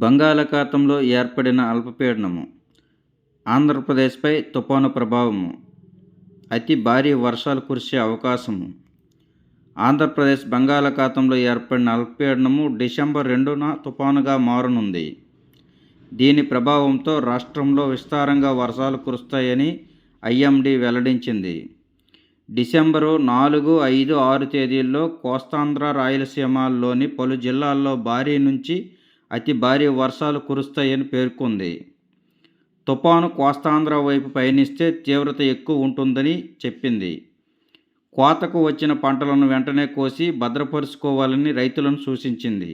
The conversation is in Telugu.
బంగాళాఖాతంలో ఏర్పడిన అల్పపీడనము ఆంధ్రప్రదేశ్పై తుఫాను ప్రభావము, అతి భారీ వర్షాలు కురిసే అవకాశము. ఆంధ్రప్రదేశ్ బంగాళాఖాతంలో ఏర్పడిన అల్పపీడనము డిసెంబర్ 2న తుఫానుగా మారనుంది. దీని ప్రభావంతో రాష్ట్రంలో విస్తారంగా వర్షాలు కురుస్తాయని ఐఎండీ వెల్లడించింది. డిసెంబరు 4, 5, 6 తేదీల్లో కోస్తాంధ్ర, రాయలసీమల్లోని పలు జిల్లాల్లో భారీ నుంచి అతి భారీ వర్షాలు కురుస్తాయని పేర్కొంది. తుపాను కోస్తాంధ్ర వైపు పయనిస్తే తీవ్రత ఎక్కువ ఉంటుందని చెప్పింది. కోతకు వచ్చిన పంటలను వెంటనే కోసి భద్రపరుచుకోవాలని రైతులను సూచించింది.